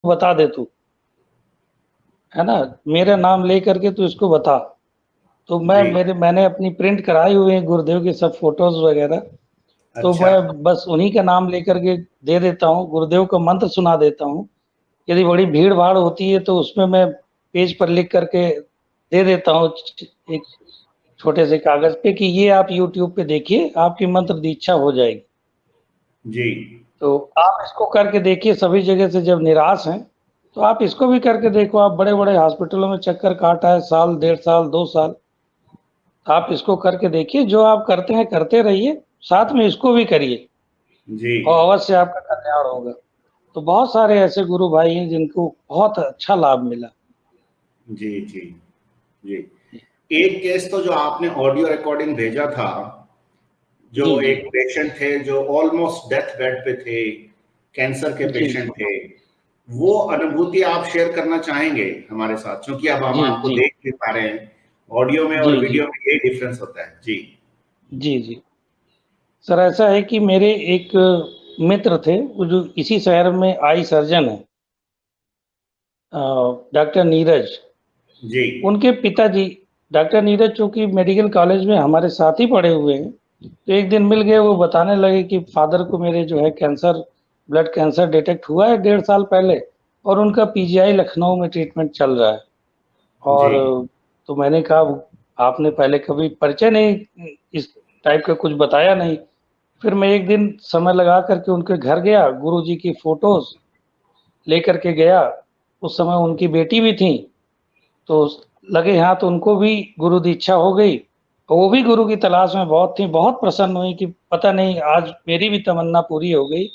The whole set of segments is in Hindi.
बता दे तू, है ना? मेरा नाम ले करके तू इसको बता। तो जी। मैंने अपनी प्रिंट कराई हुई है गुरुदेव की सब फ़ोटोज़ वग़ैरह, तो अच्छा। मैं बस उन्हीं का नाम लेकर के दे देता हूँ, गुरुदेव का मंत्र सुना देता हूँ। यदि बड़ी भीड़-भाड़ होती है तो उसमें मैं पेज पर लिख कर के दे देता हूँ एक छोटे से कागज़ पे कि ये आप यूट्यूब पे देखिए, आपकी मंत्र दीक्षा हो जाएगी। जी। तो आप इसको करके देखिए, सभी जगह से जब निराश हैं, तो आप इसको भी करके देखो। आप बड़े-बड़े हॉस्पिटलों में चक्कर काटा है साल, डेढ़ साल, 2 साल। आप इसको करके देखिए, जो आप करते हैं करते रहिए, साथ में इसको भी करिए जी। और अवश्य आपका कल्याण होगा। तो बहुत सारे ऐसे गुरु भाई हैं जिनको बहुत अच्छा लाभ मिला। जी, जी, जी। एक केस तो जो आपने ऑडियो रिकॉर्डिंग भेजा था, जी, जो जी। एक पेशेंट थे जो ऑलमोस्ट डेथ बेड पे थे, कैंसर के जी, पेशेंट जी। थे, वो अनुभूति आप शेयर करना चाहेंगे हमारे साथ? क्योंकि अब हम जी, आपको जी। देख नहीं पा रहे हैं, ऑडियो में और जी, जी। वीडियो में यही डिफरेंस होता है। जी। जी, जी। सर ऐसा है कि मेरे एक मित्र थे, वो जो इसी शहर में आई सर्जन हैं डॉक्टर नीरज। जी। उनके पिताजी डॉक्टर नीरज चूँकि मेडिकल कॉलेज में हमारे साथ ही पढ़े हुए हैं, तो एक दिन मिल गए, वो बताने लगे कि फ़ादर को मेरे जो है कैंसर, ब्लड कैंसर डिटेक्ट हुआ है डेढ़ साल पहले और उनका पीजीआई लखनऊ में ट्रीटमेंट चल रहा है। जी। और तो मैंने कहा, आपने पहले कभी परिचय नहीं इस टाइप का कुछ बताया नहीं। फिर मैं एक दिन समय लगा कर के उनके घर गया, गुरुजी की फ़ोटोज़ लेकर के गया। उस समय उनकी बेटी भी थी, तो लगे हाथ उनको भी गुरु दीक्षा हो गई और वो भी गुरु की तलाश में बहुत थी, बहुत प्रसन्न हुई कि पता नहीं आज मेरी भी तमन्ना पूरी हो गई।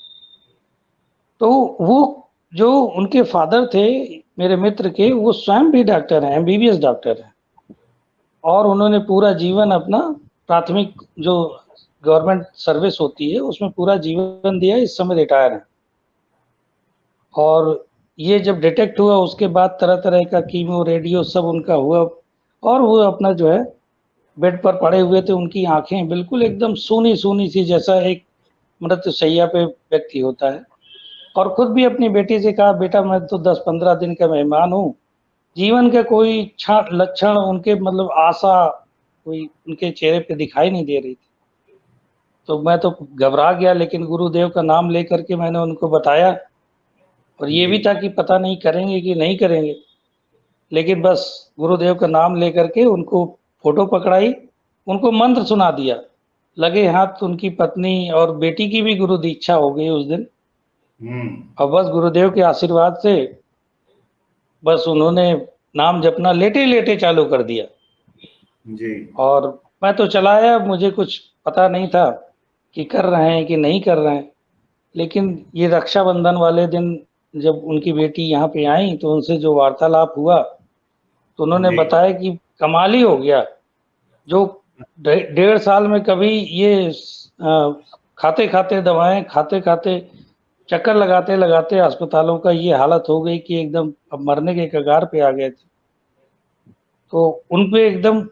तो वो जो उनके फ़ादर थे, मेरे मित्र के, वो स्वयं भी डॉक्टर हैं, एमबीबीएस डॉक्टर हैं और उन्होंने पूरा जीवन अपना प्राथमिक जो गवर्नमेंट सर्विस होती है, उसमें पूरा जीवन दिया, इस समय रिटायर हैं। और ये जब डिटेक्ट हुआ उसके बाद तरह-तरह का कीमो, रेडियो सब उनका हुआ और वो अपना जो है बेड पर पड़े हुए थे, उनकी आँखें बिल्कुल एकदम सूनी-सूनी सी, जैसा एक मृत्युशैया पे व्यक्ति होता है। और खुद भी अपनी बेटी से कहा, बेटा मैं तो 10-15 दिन का मेहमान हूँ, जीवन का कोई लक्षण उनके मतलब आशा कोई उनके चेहरे पे दिखाई नहीं दे रही थी। तो मैं तो घबरा गया, लेकिन गुरुदेव का नाम लेकर के मैंने उनको बताया और ये जी। भी था कि पता नहीं करेंगे कि नहीं करेंगे। लेकिन बस गुरुदेव का नाम लेकर के उनको फ़ोटो पकड़ाई, उनको मंत्र सुना दिया। लगे हाथ उनकी पत्नी और बेटी की भी गुरु दीक्षा हो गई उस दिन। हुँ। और बस गुरुदेव के आशीर्वाद से बस उन्होंने नाम जपना लेटे-लेटे चालू कर दिया। जी। और मैं तो चला आया, मुझे कुछ पता नहीं था कि कर रहे हैं कि नहीं कर रहे हैं। लेकिन ये रक्षाबंधन वाले दिन जब उनकी बेटी यहाँ पे आई, तो उनसे जो वार्तालाप हुआ, तो उन्होंने जी। बताया कि कमाल ही हो गया। जो डेढ़ साल में कभी ये खाते-खाते दवाएँ, खाते-खाते चक्कर लगाते-लगाते अस्पतालों का ये हालत हो गई कि एकदम अब मरने के कगार पे आ गए थे। तो उन पे एकदम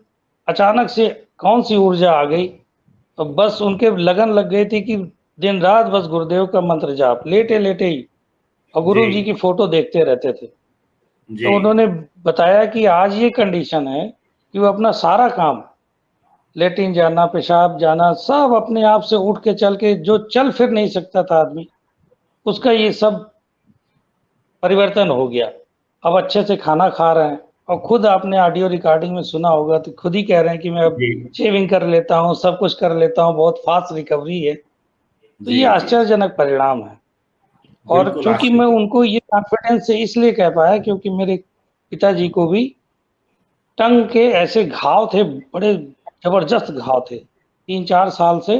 अचानक से कौन-सी ऊर्जा आ गई, तो बस उनके लगन लग गई थी कि दिन-रात बस गुरुदेव का मंत्र जाप, लेटे-लेटे ही, और जी। गुरु जी की फ़ोटो देखते रहते थे। जी। तो उन्होंने बताया कि आज ये कंडीशन है कि वो अपना सारा काम, लैट्रिन जाना, पेशाब जाना, सब अपने आप से उठ के चल के, जो चल फिर नहीं सकता था आदमी, उसका ये सब परिवर्तन हो गया। अब अच्छे से खाना खा रहे हैं और खुद आपने ऑडियो रिकॉर्डिंग में सुना होगा तो खुद ही कह रहे हैं कि मैं अब जी। शेविंग कर लेता हूँ, सब कुछ कर लेता हूँ, बहुत फ़ास्ट रिकवरी है। तो जी। ये जी। आश्चर्यजनक परिणाम है। और बिल्कुल चूँकि मैं आश्चर्य। उनको ये कॉन्फिडेंस से इसलिए कह पाया क्योंकि मेरे पिताजी को भी टंग के ऐसे घाव थे, बड़े ज़बरदस्त घाव थे। 3-4 साल से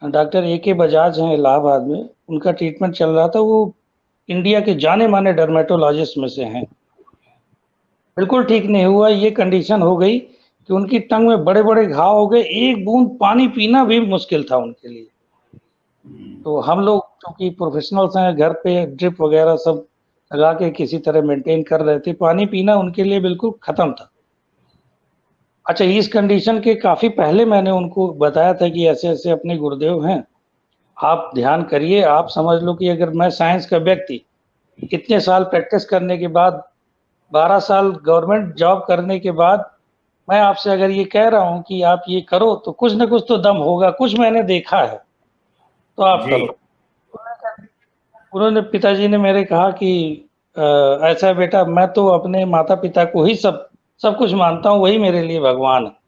डॉक्टर एके बजाज हैं इलाहाबाद में, उनका ट्रीटमेंट चल रहा था। वो इंडिया के जाने-माने डर्मेटोलॉजिस्ट में से हैं। बिल्कुल ठीक नहीं हुआ, ये कंडीशन हो गई कि उनकी टंग में बड़े-बड़े घाव हो गए, एक बूँद पानी पीना भी मुश्किल था उनके लिए। तो हम लोग चूँकि प्रोफ़ेशनल्स हैं, घर पे ड्रिप वग़ैरह सब लगा के किसी तरह मेंटेन कर रहे थे, पानी पीना उनके लिए बिल्कुल ख़त्म था। अच्छा, इस कंडीशन के काफ़ी पहले मैंने उनको बताया था कि ऐसे-ऐसे अपने गुरुदेव हैं, आप ध्यान करिए, आप समझ लो कि अगर मैं साइंस का व्यक्ति इतने साल प्रैक्टिस करने के बाद, 12 साल गवर्नमेंट जॉब करने के बाद, मैं आपसे अगर ये कह रहा हूँ कि आप ये करो, तो कुछ न कुछ तो दम होगा, कुछ मैंने देखा है, तो आप जी। करो। उन्होंने पिताजी ने मेरे कहा कि ऐसा है बेटा, मैं तो अपने माता-पिता को ही सब कुछ मानता हूँ, वही मेरे लिए भगवान है।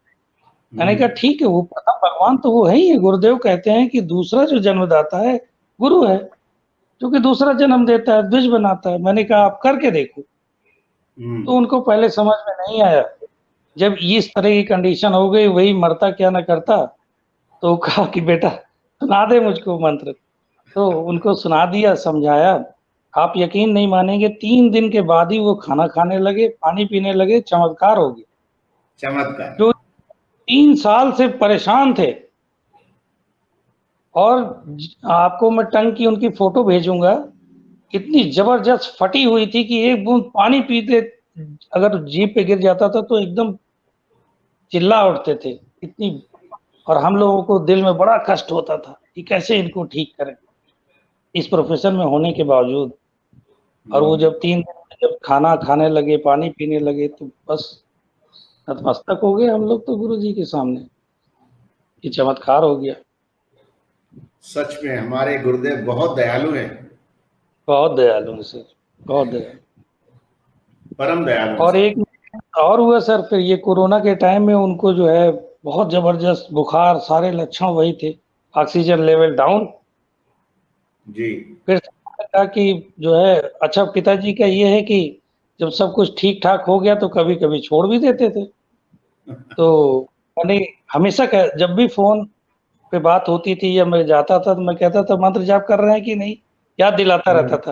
मैंने कहा ठीक है, वो प्रथम भगवान तो वो है ही है। गुरुदेव कहते हैं कि दूसरा जो जन्मदाता है, गुरु है, जो कि दूसरा जन्म देता है, द्विज बनाता है। मैंने कहा आप करके देखो। तो उनको पहले समझ में नहीं आया। जब इस तरह की कंडीशन हो गई, वही मरता क्या ना करता, तो कहा कि बेटा सुना दे मुझको मंत्र। तो उनको सुना दिया, समझाया। आप यकीन नहीं मानेंगे, 3 दिन के बाद ही वो खाना खाने लगे, पानी पीने लगे, चमत्कार हो गया। चमत्कार। जो 3 साल से परेशान थे, और आपको मैं टंग की उनकी फोटो भेजूँगा, इतनी ज़बरदस्त फटी हुई थी कि एक बूँद पानी पीते अगर जीभ पे गिर जाता था तो एकदम चिल्ला उठते थे, इतनी। और हम लोगों को दिल में बड़ा कष्ट होता था कि कैसे इनको ठीक करें, इस प्रोफ़ेशन में होने के बावजूद। और वो जब 3 दिन में जब खाना खाने लगे, पानी पीने लगे, तो बस नतमस्तक हो गए हम लोग तो गुरुजी के सामने, ये चमत्कार हो गया। सच में हमारे गुरुदेव बहुत दयालु हैं। बहुत दयालु हैं सर, बहुत दयालु। परम दयालु हैं और सर। एक और हुआ सर, फिर ये कोरोना के टाइम में उनको जो है बहुत ज़बरदस्त बुखार, सारे लक्षण वही थे, ऑक्सीजन लेवल डाउन। जी। फिर कहा कि जो है, अच्छा पिताजी का ये है कि जब सब कुछ ठीक-ठाक हो गया तो कभी-कभी छोड़ भी देते थे। तो मैंने हमेशा जब भी फ़ोन पे बात होती थी या मैं जाता था, तो मैं कहता था मंत्र जाप कर रहे हैं कि नहीं? याद दिलाता रहता था।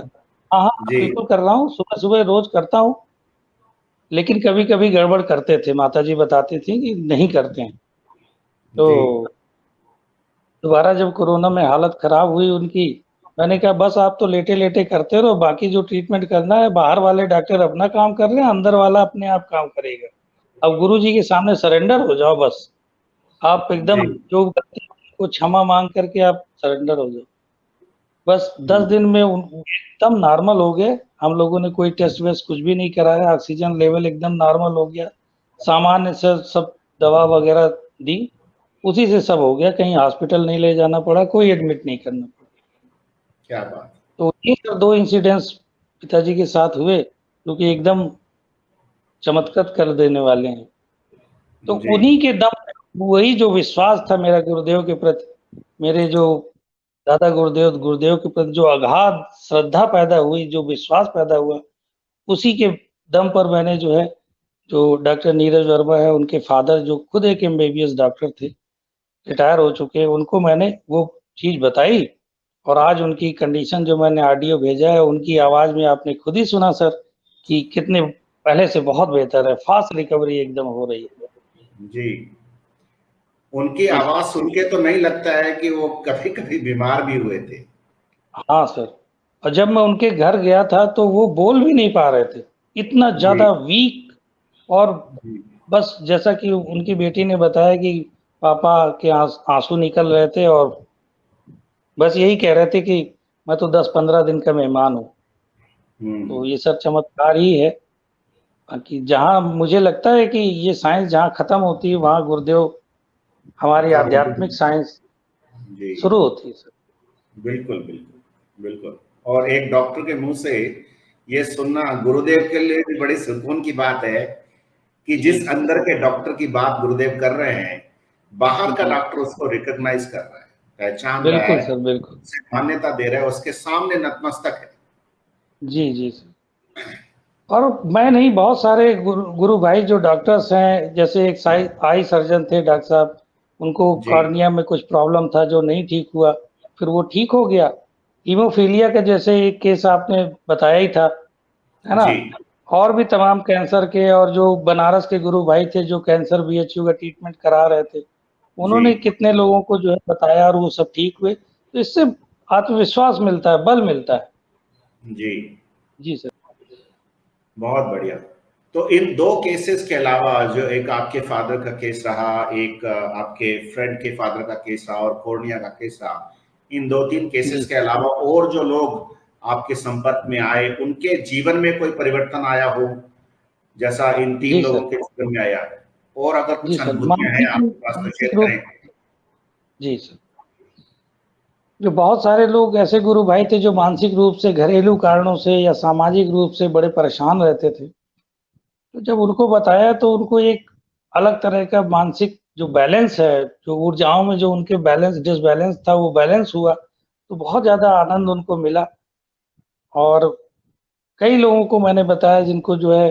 हाँ, हाँ, जी। बिल्कुल कर रहा हूँ, सुबह-सुबह रोज़ करता हूँ। लेकिन कभी-कभी गड़बड़ करते थे, माताजी बताती थीं कि नहीं करते हैं। तो जी। दोबारा जब कोरोना में हालत खराब हुई उनकी, मैंने कहा बस आप तो लेटे-लेटे करते रहो, बाकी जो ट्रीटमेंट करना है, बाहर वाले डॉक्टर अपना काम कर रहे हैं, अंदर वाला अपने आप काम करेगा। अब गुरुजी के सामने सरेंडर हो जाओ बस। आप जी। एकदम जो गलती को क्षमा माँग करके आप सरेंडर हो जाओ। बस 10 दिन में उन एकदम नॉर्मल हो गए। हम लोगों ने कोई टेस्ट-वेस्ट कुछ भी नहीं कराया, ऑक्सीजन लेवल एकदम नॉर्मल हो गया। सामान्य से सब दवा वगैरह दी, उसी से सब हो गया, कहीं हॉस्पिटल नहीं ले जाना पड़ा, कोई एडमिट नहीं करना पड़ा। क्या बात। तो ये सब 2 इंसिडेंट्स पिताजी के साथ हुए, जो कि एकदम चमत्कृत कर देने वाले हैं। तो जी। उन्हीं के दम पे वही जो विश्वास था मेरा गुरुदेव के प्रति, मेरे जो दादा गुरुदेव के प्रति जो अगाध श्रद्धा पैदा हुई, जो विश्वास पैदा हुआ, उसी के दम पर मैंने जो है, जो डॉक्टर नीरज वर्मा है, उनके फादर जो खुद एक एमबीबीएस डॉक्टर थे, रिटायर हो चुके हैं, उनको मैंने वो चीज़ बताई। और आज उनकी कंडीशन जो मैंने ऑडियो भेजा है, उनकी आवाज़ में आपने खुद ही सुना सर कि कितने पहले से बहुत बेहतर है, फ़ास्ट रिकवरी एकदम हो रही है। जी। उनकी जी, आवाज सुन के तो नहीं लगता है कि वो कभी-कभी बीमार भी हुए थे। हाँ सर। और जब मैं उनके घर गया था तो वो बोल भी नहीं पा रहे थे, इतना जी। ज़्यादा वीक। और जी। बस जैसा कि उनकी बेटी ने बताया कि पापा के आँसू निकल रहे थे, और बस यही कह रहे थे कि मैं तो 10-15 दिन का मेहमान हूँ। तो ये सब चमत्कार ही है। बाकी जहाँ मुझे लगता है कि ये साइंस जहाँ खत्म होती है, वहाँ गुरुदेव हमारी का आध्यात्मिक साइंस जी। शुरू होती है सर। बिल्कुल, बिल्कुल, बिल्कुल। और एक डॉक्टर के मुँह से ये सुनना गुरुदेव के लिए भी बड़ी सुकून की बात है कि जी, जिस अंदर के डॉक्टर की बात गुरुदेव कर रहे हैं, बाहर का जी। डॉक्टर उसको रिकॉग्नाइज़ कर रहा है, पहचान रहा बिल्कुल है, सर, बिल्कुल। उसे मान्यता दे रहा है, उसके सामने नतमस्तक है। जी, जी सर। और मैं नहीं, बहुत सारे गुरु भाई जो डॉक्टर्स हैं, जैसे एक आई सर्जन थे डॉक्टर साहब, उनको जी। कॉर्निया में कुछ प्रॉब्लम था जो नहीं ठीक हुआ, फिर वो ठीक हो गया। हीमोफीलिया का जैसे एक केस आपने बताया ही था, है ना? जी। और भी तमाम कैंसर के, और जो बनारस के गुरु भाई थे जो कैंसर बीएचयू का ट्रीटमेंट करा रहे थे, जी। उन्होंने कितने लोगों को जो है बताया और वो सब ठीक हुए। तो इससे आत्मविश्वास मिलता है, बल मिलता है। जी। जी सर। बहुत बढ़िया। तो इन 2 केसेस के अलावा जो एक आपके फादर का केस रहा, एक आपके फ्रेंड के फादर का केस रहा और कॉर्निया का केस रहा, इन 2-3 जी केसेस के सर। अलावा और जो लोग आपके संपर्क में आए, उनके जीवन में कोई परिवर्तन आया हो जैसा इन 3 जी लोगों सर। के जीवन में आया? और अगर जी कुछ सर, अनुभूतियां हैं आपके पास तो मानसिक शेयर रूप। करें। जी सर। जो बहुत सारे लोग ऐसे गुरु भाई थे जो मानसिक रूप से, घरेलू कारणों से या सामाजिक रूप से बड़े परेशान रहते थे। तो जब उनको बताया तो उनको एक अलग तरह का मानसिक जो बैलेंस है, जो ऊर्जाओं में जो उनके बैलेंस डिसबैलेंस था वो बैलेंस हुआ, तो बहुत ज़्यादा आनंद उनको मिला। और कई लोगों को मैंने बताया जिनको जो है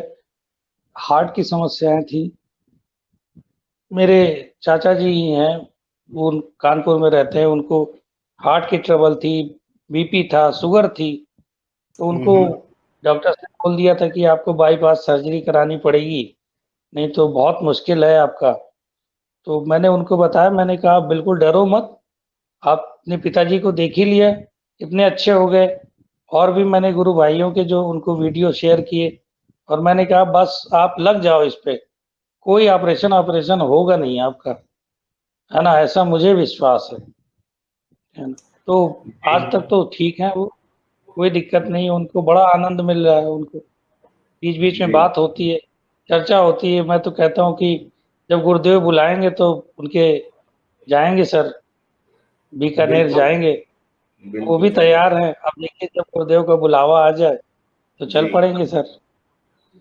हार्ट की समस्याएँ थी। मेरे चाचा जी हैं, वो कानपुर में रहते हैं, उनको हार्ट की ट्रबल थी, बीपी था, शुगर थी, तो उनको डॉक्टर्स ने बोल दिया था कि आपको बाईपास सर्जरी करानी पड़ेगी, नहीं तो बहुत मुश्किल है आपका। तो मैंने उनको बताया, मैंने कहा आप बिल्कुल डरो मत, आप अपने पिताजी को देख ही लिया, इतने अच्छे हो गए। और भी मैंने गुरु भाइयों के जो उनको वीडियो शेयर किए और मैंने कहा बस आप लग जाओ इस पे, कोई ऑपरेशन होगा नहीं आपका, है ना? ऐसा मुझे विश्वास है ना? तो आज तक तो ठीक है वो, कोई दिक्कत नहीं है उनको, बड़ा आनंद मिल रहा है उनको। बीच-बीच में जी, बात होती है, चर्चा होती है, मैं तो कहता हूँ कि जब गुरुदेव बुलाएँगे तो उनके जाएँगे सर, बीकानेर बिल्कुल, जाएँगे, वो बिल्कुल भी सही बात। तैयार हैं। अब देखिए जब गुरुदेव का बुलावा आ जाए, तो जी, चल पड़ेंगे सर।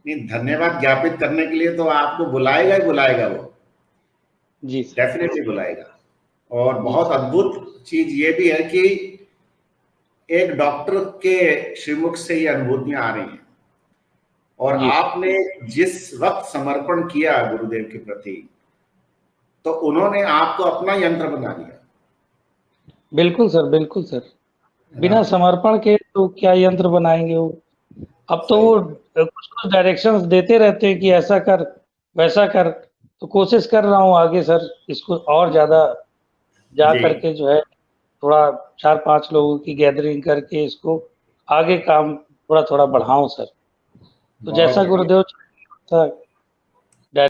नहीं, धन्यवाद ज्ञापित करने के लिए तो आपको बुलाएगा ही बुलाएगा वो, जी सर। डेफ़िनेटली बुलाएगा। और जी बहुत सर। अद्भुत चीज़ ये भी है कि एक डॉक्टर के श्रीमुख से ये अनुभूतियाँ आ रही हैं और जी सर। आपने जिस वक़्त समर्पण किया गुरुदेव के प्रति, तो उन्होंने आपको अपना यंत्र बना लिया, बिल्कुल सर, बिल्कुल सर। है ना? बिना समर्पण के तो क्या यंत्र बनाएँगे वो? अब तो सही वो बात। कुछ-कुछ डायरेक्शंस देते रहते हैं कि ऐसा कर, वैसा कर, तो कोशिश कर रहा हूँ आगे सर, इसको और ज़्यादा जा जी, करके जो है थोड़ा 4-5 लोगों की गैदरिंग करके इसको आगे काम थोड़ा-थोड़ा बढ़ाऊँ सर। तो बहुत जैसा बढ़िया। गुरुदेव था